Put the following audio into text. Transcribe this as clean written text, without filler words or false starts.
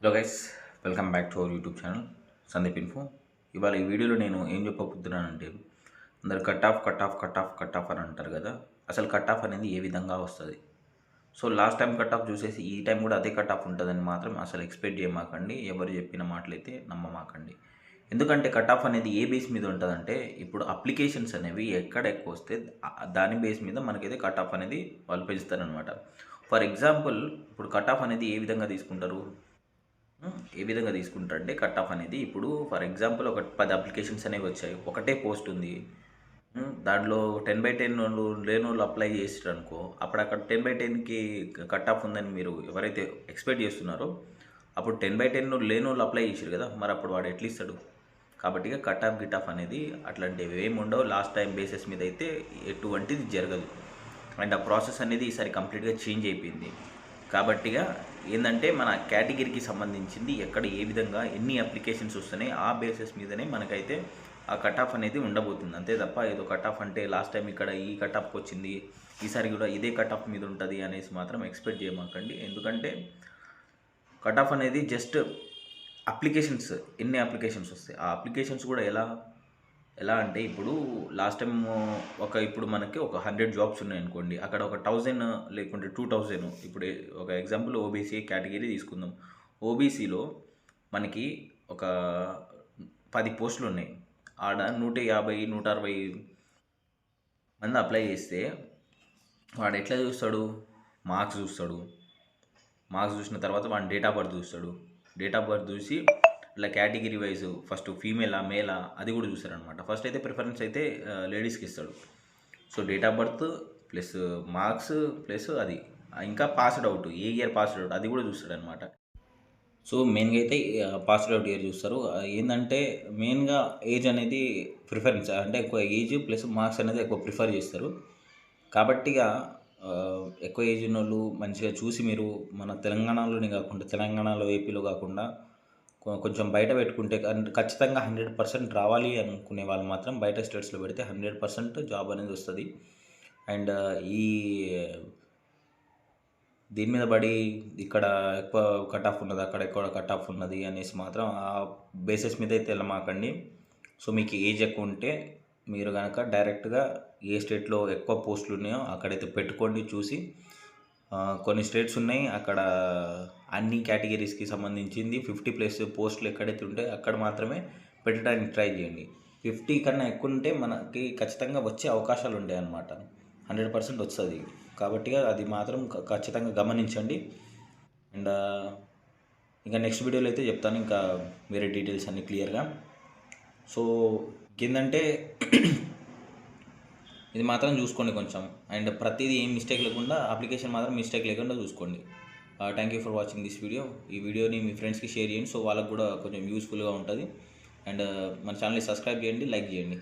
Hello guys, welcome back to our YouTube channel Sandeep info. ఇవాళ ఈ వీడియోలో నేను ఏం చెప్పబోతున్నానంటే, అందరు కట్ ఆఫ్ అని అంటారు కదా. అసలు కట్ ఆఫ్ అనేది ఏ విధంగా వస్తుంది? So last time cut off చూసేసి ఈ టైం కూడా అదే కట్ ఆఫ్ ఉంటుందని మాత్రం అసలు ఎక్స్పెక్ట్ చేయమాకండి. ఎవరు చెప్పిన మాటలైతే నమ్మమాకండి. ఎందుకంటే కట్ ఆఫ్ అనేది ఏ బేస్ మీద ఉంటుందంటే, ఇప్పుడు అప్లికేషన్స్ అనేవి ఎక్కడ ఎక్కువ వస్తే దాని బేస్ మీద మనకైతే కట్ ఆఫ్ అనేది వాళ్ళు పెంచుతారనమాట. ఫర్ ఎగ్జాంపుల్, ఇప్పుడు కట్ ఆఫ్ అనేది ఏ విధంగా తీసుకుంటారు? ఏ విధంగా తీసుకుంటారంటే కట్ ఆఫ్ అనేది, ఇప్పుడు ఫర్ ఎగ్జాంపుల్ ఒక 10 అప్లికేషన్స్ అనేవి వచ్చాయి, ఒకటే పోస్ట్ ఉంది. దాంట్లో 10/10 లేనోళ్ళు అప్లై చేసారు అనుకో, అప్పుడు అక్కడ 10/10కి కట్ ఆఫ్ ఉందని మీరు ఎవరైతే ఎక్స్పెక్ట్ చేస్తున్నారో, అప్పుడు 10/10 లేనోళ్ళు అప్లై చేసారు కదా, మరి అప్పుడు వాడు ఎట్లా ఇస్తాడు? కాబట్టి కట్ ఆఫ్ గిట్ ఆఫ్ అనేది అట్లాంటివి ఏమి ఉండవు. లాస్ట్ టైం బేసిస్ మీద అయితే ఎటువంటిది జరగదు. అండ్ ఆ ప్రాసెస్ అనేది ఈసారి కంప్లీట్గా చేంజ్ అయిపోయింది. కాబట్టిగా ఏంటంటే, మన కేటగిరీకి సంబంధించింది ఎక్కడ ఏ విధంగా ఎన్ని అప్లికేషన్స్ వస్తున్నాయి ఆ బేసిస్ మీదనే మనకైతే ఆ కట్ ఆఫ్ అనేది ఉండబోతుంది. అంతే తప్ప ఏదో కట్ ఆఫ్ అంటే లాస్ట్ టైం ఇక్కడ ఈ కట్ ఆఫ్కి వచ్చింది, ఈసారి కూడా ఇదే కట్ ఆఫ్ మీద ఉంటుంది అనేసి మాత్రం ఎక్స్పెక్ట్ చేయమాకండి. ఎందుకంటే కట్ ఆఫ్ అనేది జస్ట్ అప్లికేషన్స్, ఎన్ని అప్లికేషన్స్ వస్తాయి ఆ అప్లికేషన్స్ కూడా ఎలా ఎలా అంటే, ఇప్పుడు లాస్ట్ టైం ఇప్పుడు మనకి ఒక 100 జాబ్స్ ఉన్నాయనుకోండి, అక్కడ ఒక 1000 లేకుంటే 2000, ఇప్పుడు ఒక ఎగ్జాంపుల్ ఓబీసీ కేటగిరీ తీసుకుందాం. ఓబీసీలో మనకి ఒక 10 పోస్టులు ఉన్నాయి. ఆడ 150 160 మంది అప్లై చేస్తే వాడు ఎట్లా చూస్తాడు? మార్క్స్ చూస్తాడు. మార్క్స్ చూసిన తర్వాత వాడి డేట్ ఆఫ్ బర్త్ చూస్తాడు. డేట్ ఆఫ్ బర్త్ చూసి ఇలా కేటగిరీ వైజ్ ఫస్ట్ ఫీమేలా మేలా అది కూడా చూస్తారనమాట. ఫస్ట్ అయితే ప్రిఫరెన్స్ అయితే లేడీస్కి ఇస్తాడు. So date of birth plus marks plus అది ఇంకా పాస్డ్ అవుట్, ఏ ఇయర్ పాస్డ్ అవుట్ అది కూడా చూస్తాడనమాట. సో మెయిన్గా అయితే పాస్డ్ అవుట్ ఇయర్ చూస్తారు. ఏంటంటే మెయిన్గా ఏజ్ అనేది ప్రిఫరెన్స్, అంటే ఎక్కువ ఏజ్ ప్లస్ మార్క్స్ అనేది ఎక్కువ ప్రిఫర్ చేస్తారు. కాబట్టిగా ఎక్కువ ఏజ్ ఉన్న వాళ్ళు మంచిగా చూసి, మీరు మన తెలంగాణలోనే కాకుండా, తెలంగాణలో ఏపీలో కాకుండా కొంచెం బయట పెట్టుకుంటే ఖచ్చితంగా 100% రావాలి అనుకునే వాళ్ళు మాత్రం బయట స్టేట్స్లో పెడితే 100% జాబ్ అనేది వస్తుంది. అండ్ ఈ దీని మీద పడి ఇక్కడ ఎక్కువ కట్ ఆఫ్ ఉన్నది, అక్కడ ఎక్కువ కట్ ఆఫ్ ఉన్నది అనేసి మాత్రం ఆ బేసిస్ మీద అయితే వెళ్ళమాకండి. సో మీకు ఏజ్ ఎక్కువ ఉంటే మీరు కనుక డైరెక్ట్గా ఏ స్టేట్లో ఎక్కువ పోస్టులు ఉన్నాయో అక్కడైతే పెట్టుకోండి చూసి. కొన్ని స్టేట్స్ ఉన్నాయి, అక్కడ అన్ని కేటగిరీస్కి సంబంధించింది 50+ పోస్టులు ఎక్కడైతే ఉంటాయో అక్కడ మాత్రమే పెట్టడానికి ట్రై చేయండి. 50 కన్నా ఎక్కువ ఉంటే మనకి ఖచ్చితంగా వచ్చే అవకాశాలు ఉంటాయి అన్నమాట. 100% వస్తుంది. కాబట్టి అది మాత్రం ఖచ్చితంగా గమనించండి. అండ్ ఇంకా నెక్స్ట్ వీడియోలో అయితే చెప్తాను ఇంకా వేరే డీటెయిల్స్ అన్నీ క్లియర్గా. సో ఏంటంటే ఇది మాత్రం చూసుకోండి కొంచెం. అండ్ ప్రతిదీ ఏం మిస్టేక్ లేకుండా, అప్లికేషన్ మాత్రం మిస్టేక్ లేకుండా చూసుకోండి. Thank you for watching this video. ఈ వీడియోని మీ ఫ్రెండ్స్కి షేర్ చేయండి, సో వాళ్ళకు కూడా కొంచెం యూస్ఫుల్గా ఉంటుంది. అండ్ మన ఛానల్ని సబ్స్క్రైబ్ చేయండి, లైక్ చేయండి.